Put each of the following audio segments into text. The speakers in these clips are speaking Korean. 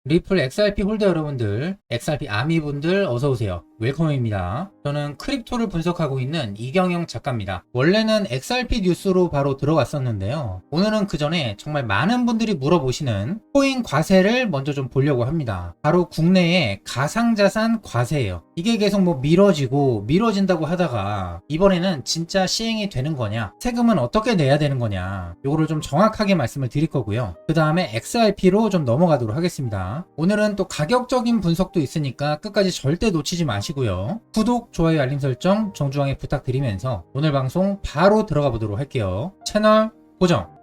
리플 XRP 홀더 여러분들, XRP 아미분들 어서오세요. 웰컴입니다. 저는 크립토를 분석하고 있는 이경영 작가입니다. 원래는 XRP 뉴스로 바로 들어갔었는데요. 오늘은 그 전에 정말 많은 분들이 물어보시는 코인 과세를 먼저 좀 보려고 합니다. 바로 국내의 가상자산 과세예요. 이게 계속 미뤄진다고 하다가 이번에는 진짜 시행이 되는 거냐, 세금은 어떻게 내야 되는 거냐, 요거를 좀 정확하게 말씀을 드릴 거고요. 그 다음에 XRP로 좀 넘어가도록 하겠습니다. 오늘은 또 가격적인 분석도 있으니까 끝까지 절대 놓치지 마시고요. 구독, 좋아요, 알림 설정 정중하게 부탁드리면서 오늘 방송 바로 들어가 보도록 할게요. 채널 고정.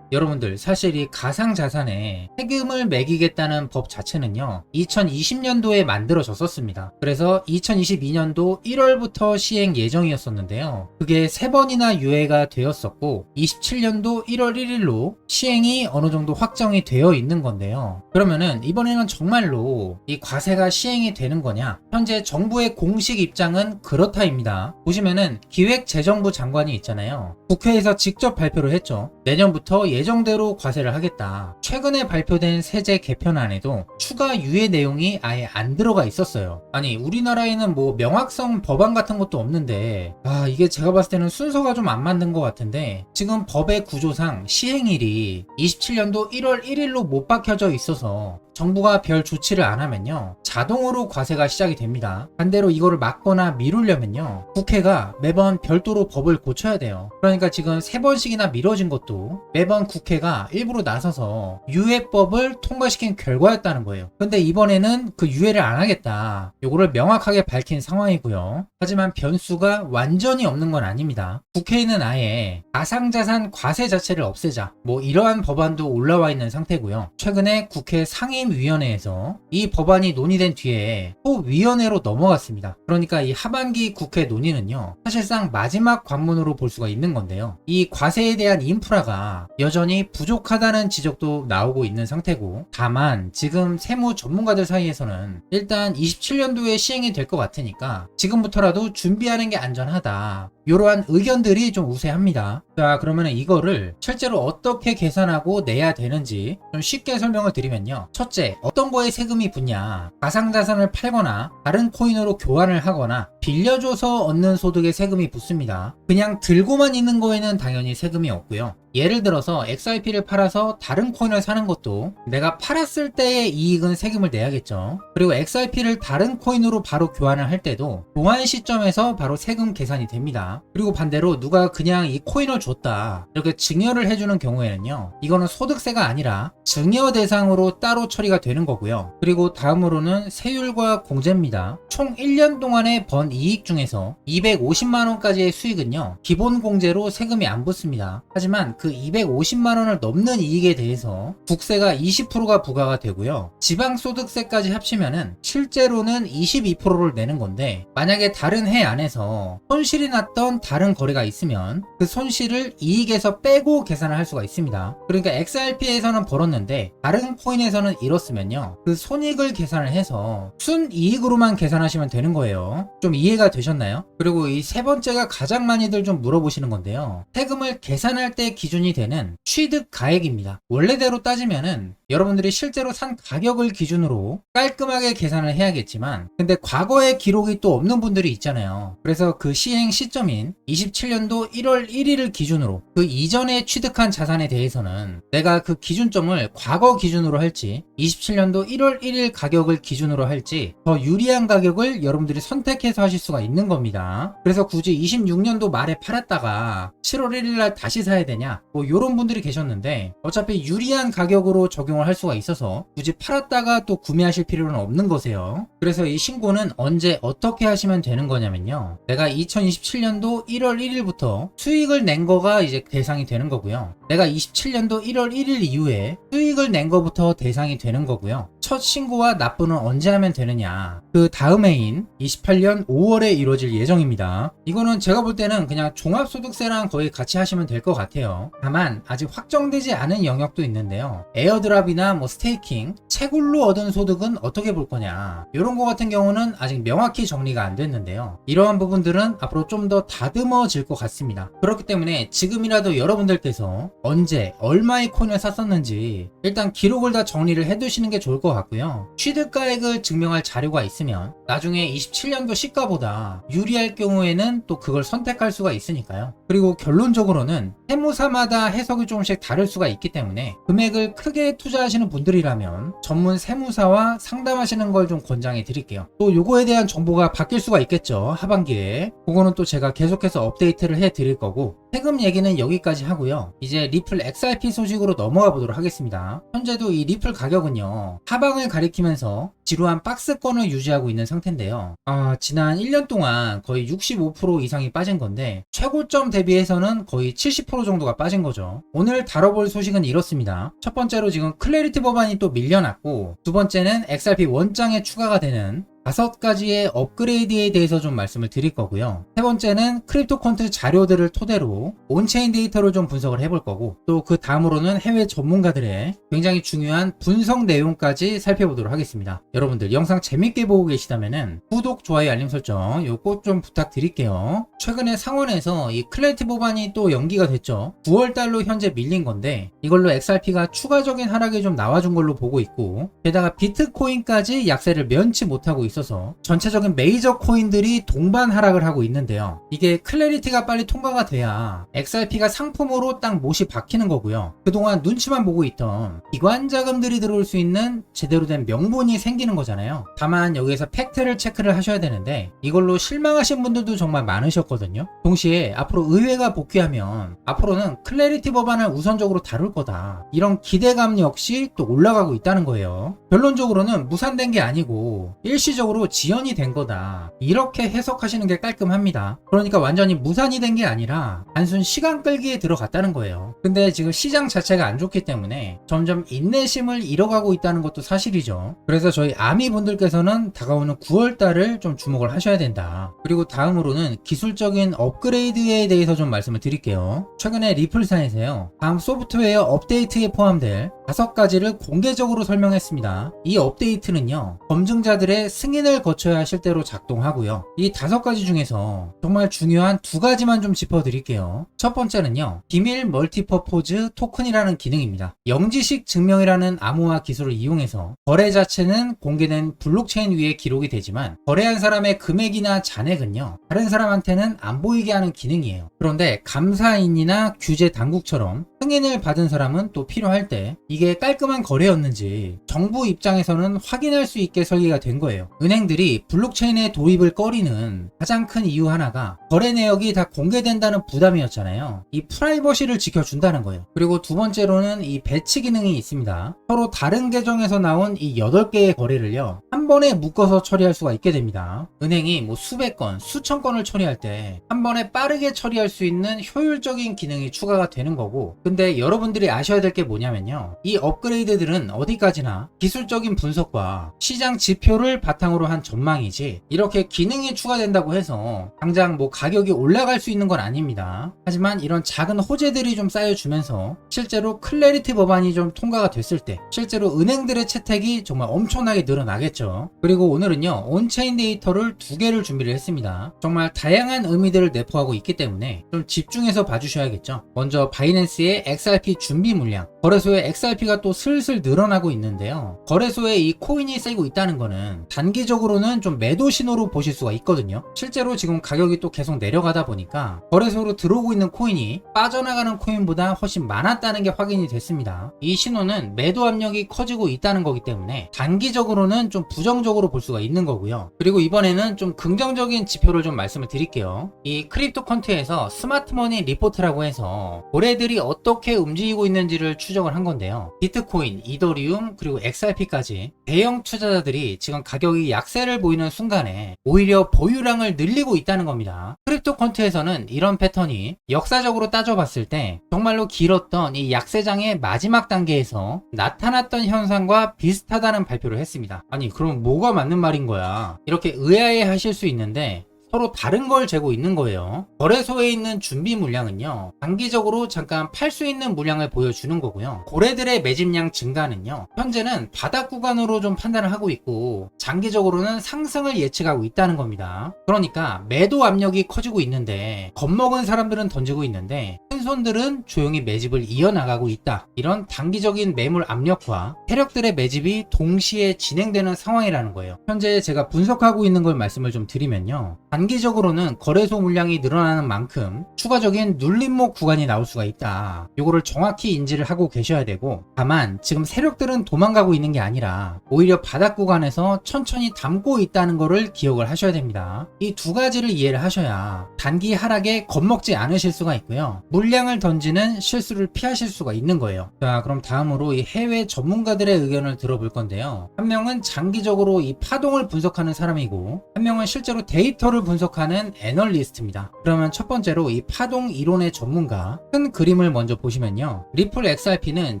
여러분들, 사실 이 가상자산에 세금을 매기겠다는 법 자체는요 2020년도에 만들어졌었습니다. 그래서 2022년도 1월부터 시행 예정이었었는데요, 그게 3번이나 유예가 되었었고 27년도 1월 1일로 시행이 어느 정도 확정이 되어 있는 건데요. 그러면은 이번에는 정말로 이 과세가 시행이 되는 거냐? 현재 정부의 공식 입장은 그렇다입니다. 보시면은 기획재정부 장관이 있잖아요, 국회에서 직접 발표를 했죠. 내년부터 예정대로 과세를 하겠다. 최근에 발표된 세제 개편안에도 추가 유예 내용이 아예 안 들어가 있었어요. 아니, 우리나라에는 뭐 명확성 법안 같은 것도 없는데, 이게 제가 봤을 때는 순서가 좀 안 맞는 것 같은데, 지금 법의 구조상 시행일이 27년도 1월 1일로 못 박혀져 있어서 정부가 별 조치를 안 하면요 자동으로 과세가 시작이 됩니다. 반대로 이거를 막거나 미루려면요 국회가 매번 별도로 법을 고쳐야 돼요. 그러니까 지금 3번씩이나 미뤄진 것도 매번 국회가 일부러 나서서 유예법을 통과시킨 결과였다는 거예요. 근데 이번에는 그 유예를 안 하겠다, 요거를 명확하게 밝힌 상황이고요. 하지만 변수가 완전히 없는 건 아닙니다. 국회에는 아예 가상자산 과세 자체를 없애자, 뭐 이러한 법안도 올라와 있는 상태고요. 최근에 국회 상임위원회에서 이 법안이 논의된 뒤에 또 위원회로 넘어갔습니다. 그러니까 이 하반기 국회 논의는요 사실상 마지막 관문으로 볼 수가 있는 건데요, 이 과세에 대한 인프라가 여전히 부족하다는 지적도 나오고 있는 상태고, 다만 지금 세무 전문가들 사이에서는 일단 27년도에 시행이 될 것 같으니까 지금부터라도 준비하는 게 안전하다, 이러한 의견들이 좀 우세합니다. 자, 그러면 이거를 실제로 어떻게 계산하고 내야 되는지 좀 쉽게 설명을 드리면요, 첫째, 어떤 거에 세금이 붙냐? 가상자산을 팔거나 다른 코인으로 교환을 하거나 빌려줘서 얻는 소득에 세금이 붙습니다. 그냥 들고만 있는 거에는 당연히 세금이 없고요. 예를 들어서 XRP를 팔아서 다른 코인을 사는 것도 내가 팔았을 때의 이익은 세금을 내야겠죠. 그리고 XRP를 다른 코인으로 바로 교환을 할 때도 교환 시점에서 바로 세금 계산이 됩니다. 그리고 반대로 누가 그냥 이 코인을 줬다, 이렇게 증여를 해주는 경우에는요 이거는 소득세가 아니라 증여 대상으로 따로 처리가 되는 거고요. 그리고 다음으로는 세율과 공제입니다. 총 1년 동안에 번 이익 중에서 250만원까지의 수익은요 기본 공제로 세금이 안 붙습니다. 하지만 그 250만원을 넘는 이익에 대해서 국세가 20%가 부과가 되고요, 지방소득세까지 합치면은 실제로는 22%를 내는 건데, 만약에 다른 해 안에서 손실이 났던 다른 거래가 있으면 그 손실을 이익에서 빼고 계산을 할 수가 있습니다. 그러니까 XRP에서는 벌었는데 다른 코인에서는 잃었으면요 그 손익을 계산을 해서 순이익으로만 계산하시면 되는 거예요. 좀 이해가 되셨나요? 그리고 이 세 번째가 가장 많이들 좀 물어보시는 건데요, 세금을 계산할 때 기준이 되는 취득 가액입니다. 원래대로 따지면은 여러분들이 실제로 산 가격을 기준으로 깔끔하게 계산을 해야겠지만, 근데 과거의 기록이 또 없는 분들이 있잖아요. 그래서 그 시행 시점인 27년도 1월 1일을 기준으로 그 이전에 취득한 자산에 대해서는 내가 그 기준점을 과거 기준으로 할지 27년도 1월 1일 가격을 기준으로 할지 더 유리한 가격을 여러분들이 선택해서 하실 수가 있는 겁니다. 그래서 굳이 26년도 말에 팔았다가 7월 1일날 다시 사야 되냐, 뭐 이런 분들이 계셨는데 어차피 유리한 가격으로 적용을 할 수가 있어서 굳이 팔았다가 또 구매하실 필요는 없는 거세요. 그래서 이 신고는 언제 어떻게 하시면 되는 거냐면요, 내가 2027년도 1월 1일부터 수익을 낸 거가 이제 대상이 되는 거고요, 내가 27년도 1월 1일 이후에 수익을 낸 거부터 대상이 되는 거고요, 첫 신고와 납부는 언제 하면 되느냐, 그 다음 해인 28년 5월에 이루어질 예정입니다. 이거는 제가 볼 때는 그냥 종합소득세랑 거의 같이 하시면 될 것 같아요. 다만 아직 확정되지 않은 영역도 있는데요, 에어드랍이나 뭐 스테이킹, 채굴로 얻은 소득은 어떻게 볼 거냐, 이런 거 같은 경우는 아직 명확히 정리가 안 됐는데요, 이러한 부분들은 앞으로 좀 더 다듬어질 것 같습니다. 그렇기 때문에 지금이라도 여러분들께서 언제 얼마의 코인을 샀었는지 일단 기록을 다 정리를 해두시는 게 좋을 것 같고요. 취득가액을 증명할 자료가 있으면 나중에 27년도 시가보다 유리할 경우에는 또 그걸 선택할 수가 있으니까요. 그리고 결론적으로는 세무사마다 해석이 조금씩 다를 수가 있기 때문에 금액을 크게 투자하시는 분들이라면 전문 세무사와 상담하시는 걸 좀 권장해 드릴게요. 또 요거에 대한 정보가 바뀔 수가 있겠죠. 하반기에 그거는 또 제가 계속해서 업데이트를 해 드릴 거고, 세금 얘기는 여기까지 하고요. 이제 리플 XRP 소식으로 넘어가 보도록 하겠습니다. 현재도 이 리플 가격은요, 하방을 가리키면서 지루한 박스권을 유지하고 있는 상태인데요. 지난 1년 동안 거의 65% 이상이 빠진 건데 최고점 대비해서는 거의 70% 정도가 빠진 거죠. 오늘 다뤄볼 소식은 이렇습니다. 첫 번째로 지금 클래리티 법안이 또 밀려났고, 두 번째는 XRP 원장에 추가가 되는 5가지의 업그레이드에 대해서 좀 말씀을 드릴 거고요. 세 번째는 크립토 콘트 자료들을 토대로 온체인 데이터를 좀 분석을 해볼 거고, 또 그 다음으로는 해외 전문가들의 굉장히 중요한 분석 내용까지 살펴보도록 하겠습니다. 여러분들 영상 재밌게 보고 계시다면은 구독, 좋아요, 알림 설정 요거 좀 부탁드릴게요. 최근에 상원에서 이 클래리티 법안이 또 연기가 됐죠. 9월달로 현재 밀린 건데 이걸로 XRP가 추가적인 하락이 좀 나와준 걸로 보고 있고, 게다가 비트코인까지 약세를 면치 못하고 있어서 전체적인 메이저 코인들이 동반 하락을 하고 있는데요. 이게 클래리티가 빨리 통과가 돼야 XRP가 상품으로 딱 못이 박히는 거고요. 그동안 눈치만 보고 있던 기관 자금들이 들어올 수 있는 제대로 된 명분이 생기는 거잖아요. 다만 여기에서 팩트를 체크를 하셔야 되는데 이걸로 실망하신 분들도 정말 많으셨거든요. 동시에 앞으로 의회가 복귀하면 앞으로는 클래리티 법안을 우선적으로 다룰 거다, 이런 기대감 역시 또 올라가고 있다는 거예요. 결론적으로는 무산된 게 아니고 일시적으로 지연이 된 거다, 이렇게 해석하시는 게 깔끔합니다. 그러니까 완전히 무산이 된 게 아니라 단순 시간 끌기에 들어갔다는 거예요. 근데 지금 시장 자체가 안 좋기 때문에 점점 인내심을 잃어가고 있다는 것도 사실이죠. 그래서 저희 아미 분들께서는 다가오는 9월달을 좀 주목을 하셔야 된다. 그리고 다음으로는 기술적인 업그레이드에 대해서 좀 말씀을 드릴게요. 최근에 리플사에서요, 다음 소프트웨어 업데이트에 포함될 5가지를 공개적으로 설명했습니다. 이 업데이트는요, 검증자들의 승인을 거쳐야 하실 대로 작동하고요. 이 5가지 중에서 정말 중요한 2가지만 좀 짚어드릴게요. 첫 번째는요, 비밀 멀티퍼포즈 토큰이라는 기능입니다. 영지식 증명이라는 암호화 기술을 이용해서 거래 자체는 공개된 블록체인 위에 기록이 되지만 거래한 사람의 금액이나 잔액은요, 다른 사람한테는 안 보이게 하는 기능이에요. 그런데 감사인이나 규제 당국처럼 승인을 받은 사람은 또 필요할 때 이게 깔끔한 거래였는지 정부 입장에서는 확인할 수 있게 설계가 된 거예요. 은행들이 블록체인의 도입을 꺼리는 가장 큰 이유 하나가 거래 내역이 다 공개된다는 부담이었잖아요. 이 프라이버시를 지켜준다는 거예요. 그리고 두 번째로는 이 배치 기능이 있습니다. 서로 다른 계정에서 나온 이 8개의 거래를요, 한 번에 묶어서 처리할 수가 있게 됩니다. 은행이 뭐 수백 건, 수천 건을 처리할 때 한 번에 빠르게 처리할 수 있는 효율적인 기능이 추가가 되는 거고, 근데 여러분들이 아셔야 될 게 뭐냐면요, 이 업그레이드들은 어디까지나 기술적인 분석과 시장 지표를 바탕으로 한 전망이지 이렇게 기능이 추가된다고 해서 당장 뭐 가격이 올라갈 수 있는 건 아닙니다. 하지만 이런 작은 호재들이 좀 쌓여주면서 실제로 클래리티 법안이 좀 통과가 됐을 때 실제로 은행들의 채택이 정말 엄청나게 늘어나겠죠. 그리고 오늘은요, 온체인 데이터를 2개를 준비를 했습니다. 정말 다양한 의미들을 내포하고 있기 때문에 좀 집중해서 봐주셔야겠죠. 먼저 바이낸스의 XRP 준비 물량, 거래소에 XRP가 또 슬슬 늘어나고 있는데요. 거래소에 이 코인이 쌓이고 있다는 거는 단기적으로는 좀 매도 신호로 보실 수가 있거든요. 실제로 지금 가격이 또 계속 내려가다 보니까 거래소로 들어오고 있는 코인이 빠져나가는 코인보다 훨씬 많았다는 게 확인이 됐습니다. 이 신호는 매도 압력이 커지고 있다는 거기 때문에 단기적으로는 좀 부정적으로 볼 수가 있는 거고요. 그리고 이번에는 좀 긍정적인 지표를 좀 말씀을 드릴게요. 이 크립토 컨트에서 스마트머니 리포트라고 해서 거래들이 어떻게 움직이고 있는지를 추적을 한 건데요. 비트코인, 이더리움, 그리고 XRP까지 대형 투자자들이 지금 가격이 약세를 보이는 순간에 오히려 보유량을 늘리고 있다는 겁니다. 크립토 컨트에서는 이런 패턴이 역사적으로 따져봤을 때 정말로 길었던 이 약세장의 마지막 단계에서 나타났던 현상과 비슷하다는 발표를 했습니다. 아니 그럼 뭐가 맞는 말인 거야? 이렇게 의아해 하실 수 있는데 서로 다른 걸 재고 있는 거예요. 거래소에 있는 준비 물량은요, 단기적으로 잠깐 팔 수 있는 물량을 보여주는 거고요. 고래들의 매집량 증가는요, 현재는 바닥 구간으로 좀 판단을 하고 있고 장기적으로는 상승을 예측하고 있다는 겁니다. 그러니까 매도 압력이 커지고 있는데 겁먹은 사람들은 던지고 있는데 큰손들은 조용히 매집을 이어나가고 있다. 이런 단기적인 매물 압력과 세력들의 매집이 동시에 진행되는 상황이라는 거예요. 현재 제가 분석하고 있는 걸 말씀을 좀 드리면요, 단기적으로는 거래소 물량이 늘어나는 만큼 추가적인 눌림목 구간이 나올 수가 있다. 요거를 정확히 인지를 하고 계셔야 되고, 다만 지금 세력들은 도망가고 있는 게 아니라 오히려 바닥 구간에서 천천히 담고 있다는 거를 기억을 하셔야 됩니다. 이 두 가지를 이해를 하셔야 단기 하락에 겁먹지 않으실 수가 있고요, 물량을 던지는 실수를 피하실 수가 있는 거예요. 자, 그럼 다음으로 이 해외 전문가들의 의견을 들어볼 건데요, 한 명은 장기적으로 이 파동을 분석하는 사람이고 한 명은 실제로 데이터를 분석하는 애널리스트입니다. 그러면 첫 번째로 이 파동 이론의 전문가, 큰 그림을 먼저 보시면요, 리플 XRP는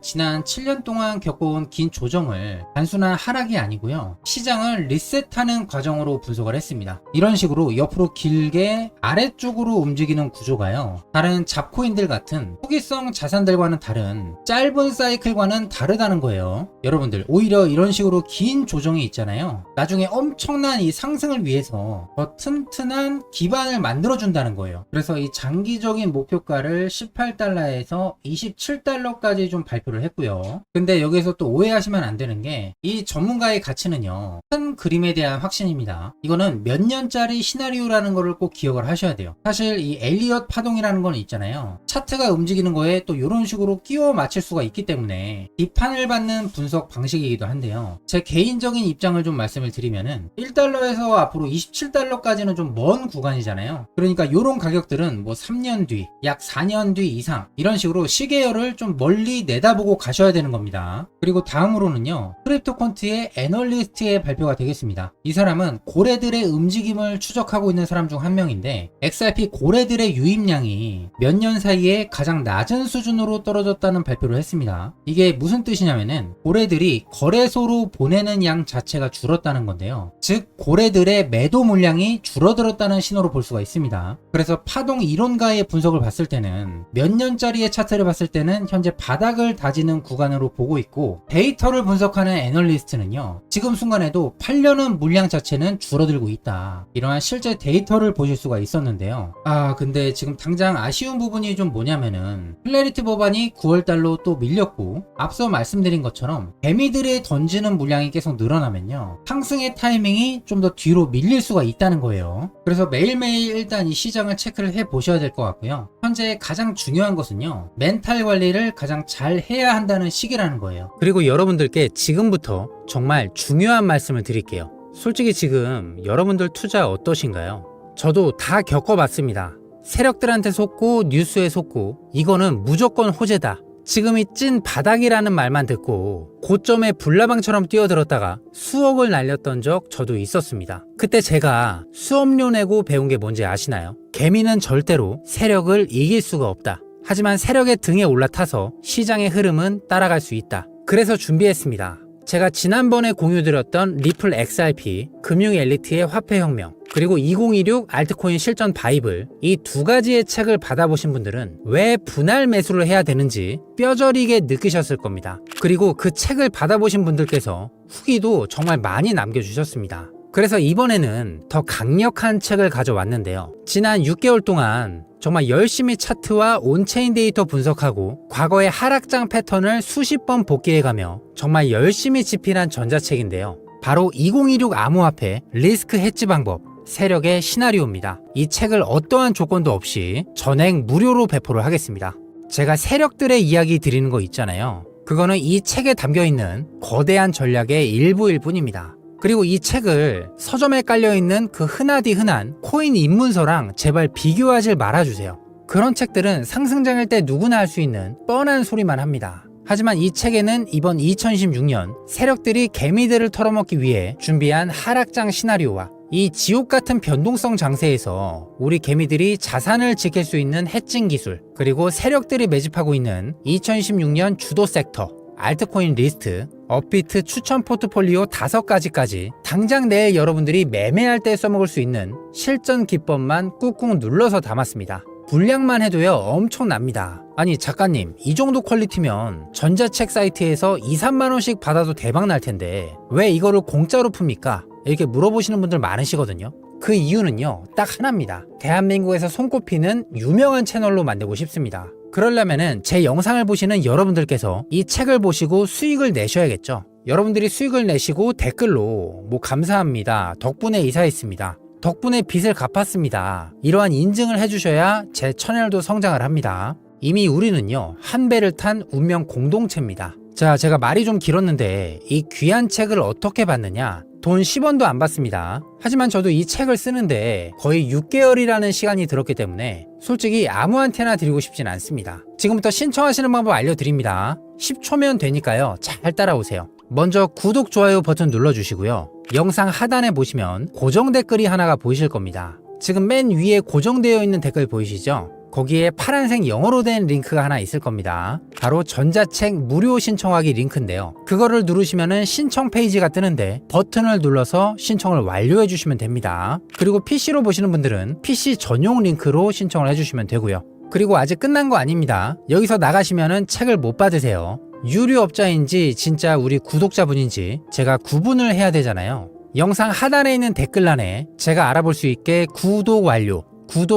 지난 7년 동안 겪어온 긴 조정을 단순한 하락이 아니고요, 시장을 리셋하는 과정으로 분석을 했습니다. 이런 식으로 옆으로 길게 아래쪽으로 움직이는 구조가요, 다른 잡코인들 같은 투기성 자산들과는 다른 짧은 사이클과는 다르다는 거예요. 여러분들, 오히려 이런 식으로 긴 조정이 있잖아요, 나중에 엄청난 이 상승을 위해서 더 튼튼한 기반을 만들어준다는 거예요. 그래서 이 장기적인 목표가를 18달러에서 27달러까지 좀 발표를 했고요. 근데 여기서 또 오해하시면 안 되는 게, 이 전문가의 가치는요, 큰 그림에 대한 확신입니다. 이거는 몇 년짜리 시나리오라는 거를 꼭 기억을 하셔야 돼요. 사실 이 엘리엇 파동이라는 건 있잖아요, 차트가 움직이는 거에 또 이런 식으로 끼워 맞출 수가 있기 때문에 비판을 받는 분석 방식이기도 한데요, 제 개인적인 입장을 좀 말씀을 드리면은 1달러에서 앞으로 27달러까지는 좀 먼 구간이잖아요. 그러니까 이런 가격들은 뭐 3년 뒤, 약 4년 뒤 이상, 이런 식으로 시계열을 좀 멀리 내다보고 가셔야 되는 겁니다. 그리고 다음으로는요, 크립토콘트의 애널리스트의 발표가 되겠습니다. 이 사람은 고래들의 움직임을 추적하고 있는 사람 중 한 명인데, XRP 고래들의 유입량이 몇 년 사이에 가장 낮은 수준으로 떨어졌다는 발표를 했습니다. 이게 무슨 뜻이냐면은 고래들이 거래소로 보내는 양 자체가 줄었다는 건데요, 즉 고래들의 매도 물량이 줄어들었다는 신호로 볼 수가 있습니다. 그래서 파동 이론가의 분석을 봤을 때는 몇 년짜리의 차트를 봤을 때는 현재 바닥을 다지는 구간으로 보고 있고, 데이터를 분석하는 애널리스트는요, 지금 순간에도 팔려는 물량 자체는 줄어들고 있다. 이러한 실제 데이터를 보실 수가 있었는데요, 근데 지금 당장 아쉬운 부분이 좀 뭐냐면은 클래리티 법안이 9월달로 또 밀렸고, 앞서 말씀드린 것처럼 개미들이 던지는 물량이 계속 늘어나면요, 상승의 타이밍이 좀 더 뒤로 밀릴 수가 있다는 거예요. 그래서 매일매일 일단 이 시장을 체크를 해 보셔야 될 것 같고요, 현재 가장 중요한 것은요, 멘탈 관리를 가장 잘 해야 한다는 시기라는 거예요. 그리고 여러분들께 지금부터 정말 중요한 말씀을 드릴게요. 솔직히 지금 여러분들 투자 어떠신가요? 저도 다 겪어봤습니다. 세력들한테 속고 뉴스에 속고 이거는 무조건 호재다, 지금이 찐 바닥이라는 말만 듣고 고점에 불나방처럼 뛰어들었다가 수억을 날렸던 적 저도 있었습니다. 그때 제가 수업료 내고 배운 게 뭔지 아시나요? 개미는 절대로 세력을 이길 수가 없다. 하지만 세력의 등에 올라타서 시장의 흐름은 따라갈 수 있다. 그래서 준비했습니다. 제가 지난번에 공유드렸던 리플 XRP, 금융 엘리트의 화폐혁명, 그리고 2026 알트코인 실전 바이블, 이 두 가지의 책을 받아보신 분들은 왜 분할 매수를 해야 되는지 뼈저리게 느끼셨을 겁니다. 그리고 그 책을 받아보신 분들께서 후기도 정말 많이 남겨주셨습니다. 그래서 이번에는 더 강력한 책을 가져왔는데요, 지난 6개월 동안 정말 열심히 차트와 온체인 데이터 분석하고 과거의 하락장 패턴을 수십 번 복기해가며 정말 열심히 집필한 전자책인데요, 바로 2026 암호화폐 리스크 해지 방법, 세력의 시나리오입니다. 이 책을 어떠한 조건도 없이 전액 무료로 배포를 하겠습니다. 제가 세력들의 이야기 드리는 거 있잖아요, 그거는 이 책에 담겨있는 거대한 전략의 일부일 뿐입니다. 그리고 이 책을 서점에 깔려있는 그 흔하디 흔한 코인 입문서랑 제발 비교하지 말아주세요. 그런 책들은 상승장일 때 누구나 할 수 있는 뻔한 소리만 합니다. 하지만 이 책에는 이번 2016년 세력들이 개미들을 털어먹기 위해 준비한 하락장 시나리오와 이 지옥같은 변동성 장세에서 우리 개미들이 자산을 지킬 수 있는 해칭 기술, 그리고 세력들이 매집하고 있는 2016년 주도 섹터, 알트코인 리스트, 업비트 추천 포트폴리오 5가지까지 당장 내일 여러분들이 매매할 때 써먹을 수 있는 실전 기법만 꾹꾹 눌러서 담았습니다. 분량만 해도요 엄청납니다. 아니 작가님, 이 정도 퀄리티면 전자책 사이트에서 2, 3만원씩 받아도 대박 날 텐데 왜 이거를 공짜로 풉니까? 이렇게 물어보시는 분들 많으시거든요. 그 이유는요 딱 하나입니다. 대한민국에서 손꼽히는 유명한 채널로 만들고 싶습니다. 그러려면은 제 영상을 보시는 여러분들께서 이 책을 보시고 수익을 내셔야겠죠. 여러분들이 수익을 내시고 댓글로 뭐 감사합니다, 덕분에 이사했습니다, 덕분에 빚을 갚았습니다, 이러한 인증을 해주셔야 제 채널도 성장을 합니다. 이미 우리는요 한 배를 탄 운명 공동체입니다. 자, 제가 말이 좀 길었는데 이 귀한 책을 어떻게 받느냐? 돈 10원도 안 받습니다. 하지만 저도 이 책을 쓰는데 거의 6개월이라는 시간이 들었기 때문에 솔직히 아무한테나 드리고 싶진 않습니다. 지금부터 신청하시는 방법 알려드립니다. 10초면 되니까요 잘 따라오세요. 먼저 구독, 좋아요 버튼 눌러주시고요. 영상 하단에 보시면 고정 댓글이 하나가 보이실 겁니다. 지금 맨 위에 고정되어 있는 댓글 보이시죠? 거기에 파란색 영어로 된 링크가 하나 있을 겁니다. 바로 전자책 무료 신청하기 링크인데요. 그거를 누르시면은 신청 페이지가 뜨는데 버튼을 눌러서 신청을 완료해 주시면 됩니다. 그리고 PC로 보시는 분들은 PC 전용 링크로 신청을 해주시면 되고요. 그리고 아직 끝난 거 아닙니다. 여기서 나가시면은 책을 못 받으세요. 유료업자인지 진짜 우리 구독자분인지 제가 구분을 해야 되잖아요. 영상 하단에 있는 댓글란에 제가 알아볼 수 있게 구독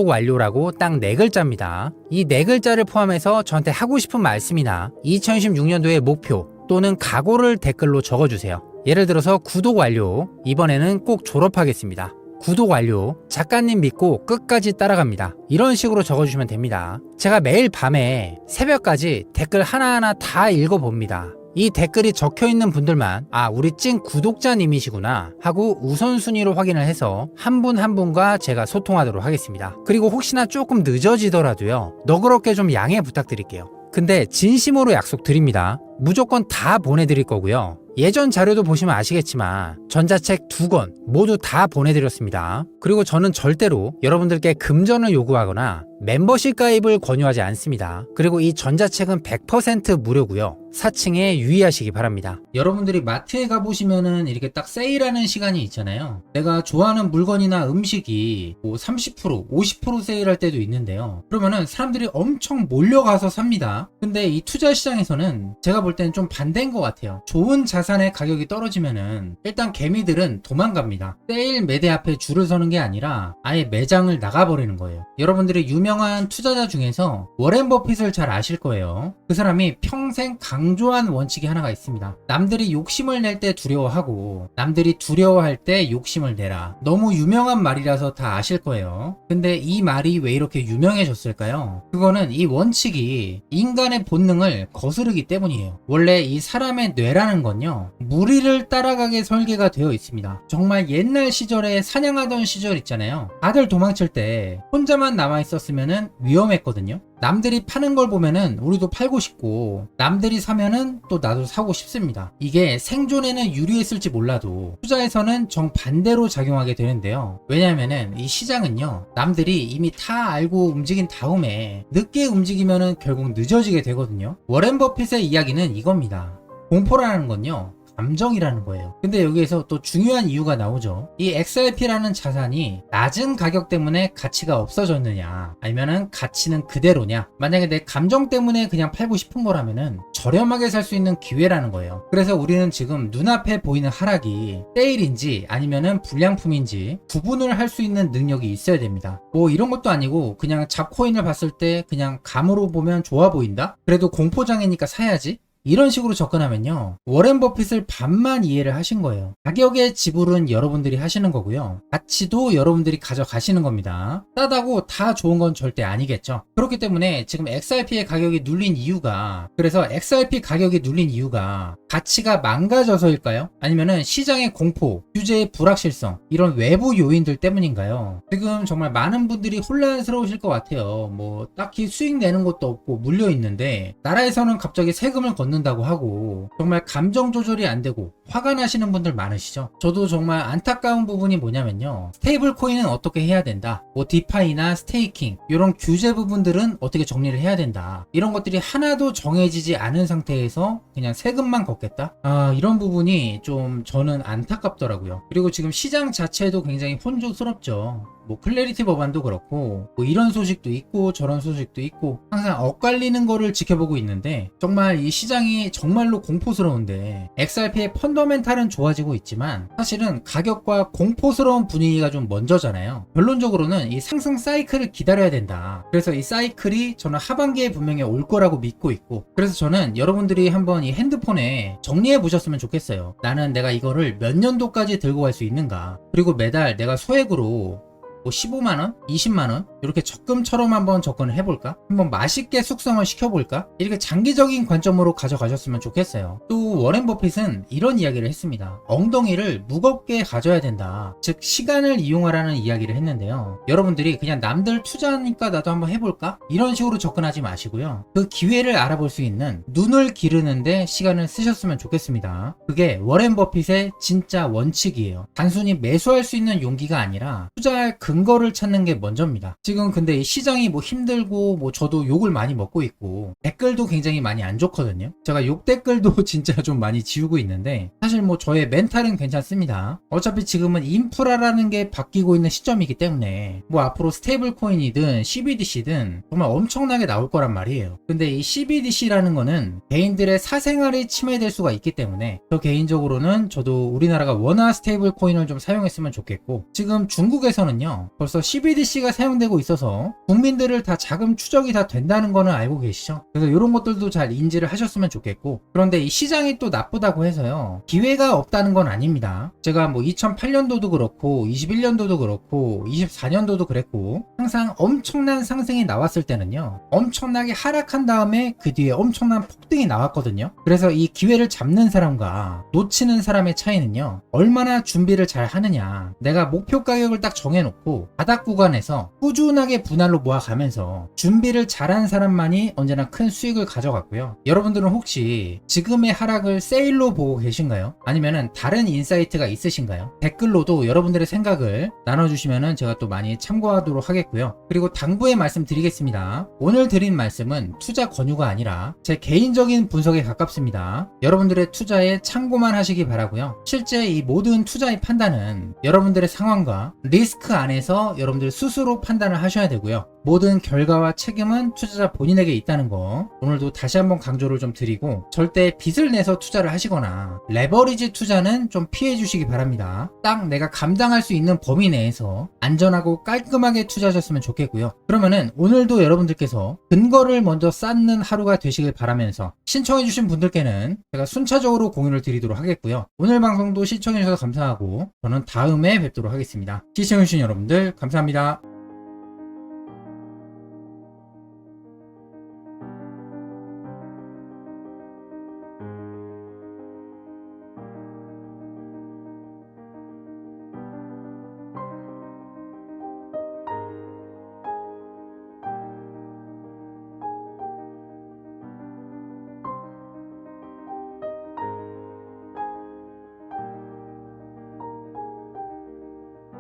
완료라고 딱 4글자입니다. 이 4글자를 포함해서 저한테 하고 싶은 말씀이나 2016년도의 목표 또는 각오를 댓글로 적어주세요. 예를 들어서 구독 완료, 이번에는 꼭 졸업하겠습니다, 구독 완료, 작가님 믿고 끝까지 따라갑니다, 이런 식으로 적어주시면 됩니다. 제가 매일 밤에 새벽까지 댓글 하나하나 다 읽어봅니다. 이 댓글이 적혀있는 분들만 우리 찐 구독자님이시구나 하고 우선순위로 확인을 해서 한 분 한 분과 제가 소통하도록 하겠습니다. 그리고 혹시나 조금 늦어지더라도요 너그럽게 좀 양해 부탁드릴게요. 근데 진심으로 약속드립니다. 무조건 다 보내드릴 거고요. 예전 자료도 보시면 아시겠지만 전자책 2권 모두 다 보내드렸습니다. 그리고 저는 절대로 여러분들께 금전을 요구하거나 멤버십 가입을 권유하지 않습니다. 그리고 이 전자책은 100% 무료고요. 사칭에 유의하시기 바랍니다. 여러분들이 마트에 가보시면은 이렇게 딱 세일하는 시간이 있잖아요. 내가 좋아하는 물건이나 음식이 뭐 30%, 50% 세일할 때도 있는데요. 그러면은 사람들이 엄청 몰려가서 삽니다. 근데 이 투자 시장에서는 제가 볼 때는 좀 반대인 것 같아요. 좋은 자산의 가격이 떨어지면은 일단 개미들은 도망갑니다. 세일 매대 앞에 줄을 서는 게 아니라 아예 매장을 나가버리는 거예요. 여러분들이 유명한 투자자 중에서 워렌 버핏을 잘 아실 거예요. 그 사람이 평생 강조한 원칙이 하나가 있습니다. 남들이 욕심을 낼 때 두려워하고 남들이 두려워할 때 욕심을 내라. 너무 유명한 말이라서 다 아실 거예요. 근데 이 말이 왜 이렇게 유명해졌을까요? 그거는 이 원칙이 인간의 본능을 거스르기 때문이에요. 원래 이 사람의 뇌라는 건요 무리를 따라가게 설계가 되어 있습니다. 정말 옛날 시절에 사냥하던 시절 있잖아요. 다들 도망칠 때 혼자만 남아있었으면 위험했거든요. 남들이 파는 걸 보면은 우리도 팔고 싶고 남들이 사면은 또 나도 사고 싶습니다. 이게 생존에는 유리했을지 몰라도 투자에서는 정반대로 작용하게 되는데요. 왜냐면은 이 시장은요 남들이 이미 다 알고 움직인 다음에 늦게 움직이면은 결국 늦어지게 되거든요. 워렌 버핏의 이야기는 이겁니다. 공포라는 건요 감정이라는 거예요. 근데 여기에서 또 중요한 이유가 나오죠. 이 XRP라는 자산이 낮은 가격 때문에 가치가 없어졌느냐 아니면은 가치는 그대로냐. 만약에 내 감정 때문에 그냥 팔고 싶은 거라면은 저렴하게 살 수 있는 기회라는 거예요. 그래서 우리는 지금 눈앞에 보이는 하락이 세일인지 아니면은 불량품인지 구분을 할 수 있는 능력이 있어야 됩니다. 뭐 이런 것도 아니고 그냥 잡코인을 봤을 때 그냥 감으로 보면 좋아 보인다? 그래도 공포장애니까 사야지? 이런 식으로 접근하면요 워렌 버핏을 반만 이해를 하신 거예요. 가격의 지불은 여러분들이 하시는 거고요 가치도 여러분들이 가져가시는 겁니다. 싸다고 다 좋은 건 절대 아니겠죠. 그렇기 때문에 지금 XRP의 가격이 눌린 이유가 그래서 XRP 가격이 눌린 이유가 가치가 망가져서일까요? 아니면은 시장의 공포, 규제의 불확실성 이런 외부 요인들 때문인가요? 지금 정말 많은 분들이 혼란스러우실 것 같아요. 뭐 딱히 수익 내는 것도 없고 물려 있는데 나라에서는 갑자기 세금을 걷는 오른다고 하고 정말 감정 조절이 안 되고 화가 나시는 분들 많으시죠. 저도 정말 안타까운 부분이 뭐냐면요, 스테이블 코인은 어떻게 해야 된다, 뭐 디파이나 스테이킹 이런 규제 부분들은 어떻게 정리를 해야 된다, 이런 것들이 하나도 정해지지 않은 상태에서 그냥 세금만 걷겠다, 이런 부분이 좀 저는 안타깝더라고요. 그리고 지금 시장 자체도 굉장히 혼조스럽죠. 뭐 클래리티 법안도 그렇고 뭐 이런 소식도 있고 저런 소식도 있고 항상 엇갈리는 거를 지켜보고 있는데, 정말 이 시장이 정말로 공포스러운데 XRP의 펀더멘탈은 좋아지고 있지만 사실은 가격과 공포스러운 분위기가 좀 먼저잖아요. 결론적으로는 이 상승 사이클을 기다려야 된다. 그래서 이 사이클이 저는 하반기에 분명히 올 거라고 믿고 있고, 그래서 저는 여러분들이 한번 이 핸드폰에 정리해 보셨으면 좋겠어요. 나는 내가 이거를 몇 년도까지 들고 갈 수 있는가, 그리고 매달 내가 소액으로 뭐 15만원? 20만원? 이렇게 적금처럼 한번 접근을 해볼까? 한번 맛있게 숙성을 시켜볼까? 이렇게 장기적인 관점으로 가져가셨으면 좋겠어요. 또 워렌 버핏은 이런 이야기를 했습니다. 엉덩이를 무겁게 가져야 된다. 즉 시간을 이용하라는 이야기를 했는데요, 여러분들이 그냥 남들 투자하니까 나도 한번 해볼까? 이런 식으로 접근하지 마시고요, 그 기회를 알아볼 수 있는 눈을 기르는데 시간을 쓰셨으면 좋겠습니다. 그게 워렌 버핏의 진짜 원칙이에요. 단순히 매수할 수 있는 용기가 아니라 투자할 근거를 찾는 게 먼저입니다. 지금 근데 이 시장이 뭐 힘들고 뭐 저도 욕을 많이 먹고 있고 댓글도 굉장히 많이 안 좋거든요. 제가 욕 댓글도 진짜 좀 많이 지우고 있는데 사실 뭐 저의 멘탈은 괜찮습니다. 어차피 지금은 인프라라는 게 바뀌고 있는 시점이기 때문에 뭐 앞으로 스테이블 코인이든 CBDC든 정말 엄청나게 나올 거란 말이에요. 근데 이 CBDC라는 거는 개인들의 사생활이 침해될 수가 있기 때문에 저 개인적으로는 저도 우리나라가 원화 스테이블 코인을 좀 사용했으면 좋겠고, 지금 중국에서는요 벌써 CBDC가 사용되고 있어서 국민들을 다 자금 추적이 다 된다는 거는 알고 계시죠? 그래서 이런 것들도 잘 인지를 하셨으면 좋겠고, 그런데 이 시장이 또 나쁘다고 해서요 기회가 없다는 건 아닙니다. 제가 뭐 2008년도도 그렇고 21년도도 그렇고 24년도도 그랬고 항상 엄청난 상승이 나왔을 때는요 엄청나게 하락한 다음에 그 뒤에 엄청난 폭등이 나왔거든요. 그래서 이 기회를 잡는 사람과 놓치는 사람의 차이는요 얼마나 준비를 잘 하느냐, 내가 목표 가격을 딱 정해놓고 바닥 구간에서 꾸준하게 분할로 모아가면서 준비를 잘한 사람만이 언제나 큰 수익을 가져갔고요. 여러분들은 혹시 지금의 하락을 세일로 보고 계신가요? 아니면은 다른 인사이트가 있으신가요? 댓글로도 여러분들의 생각을 나눠주시면은 제가 또 많이 참고하도록 하겠고요. 그리고 당부의 말씀 드리겠습니다. 오늘 드린 말씀은 투자 권유가 아니라 제 개인적인 분석에 가깝습니다. 여러분들의 투자에 참고만 하시기 바라고요. 실제 이 모든 투자의 판단은 여러분들의 상황과 리스크 안에서 여러분들 스스로 판단을 하셔야 되고요. 모든 결과와 책임은 투자자 본인에게 있다는 거 오늘도 다시 한번 강조를 좀 드리고, 절대 빚을 내서 투자를 하시거나 레버리지 투자는 좀 피해 주시기 바랍니다. 딱 내가 감당할 수 있는 범위 내에서 안전하고 깔끔하게 투자하셨으면 좋겠고요. 그러면은 오늘도 여러분들께서 근거를 먼저 쌓는 하루가 되시길 바라면서 신청해 주신 분들께는 제가 순차적으로 공유를 드리도록 하겠고요. 오늘 방송도 시청해 주셔서 감사하고 저는 다음에 뵙도록 하겠습니다. 시청해 주신 여러분들 감사합니다.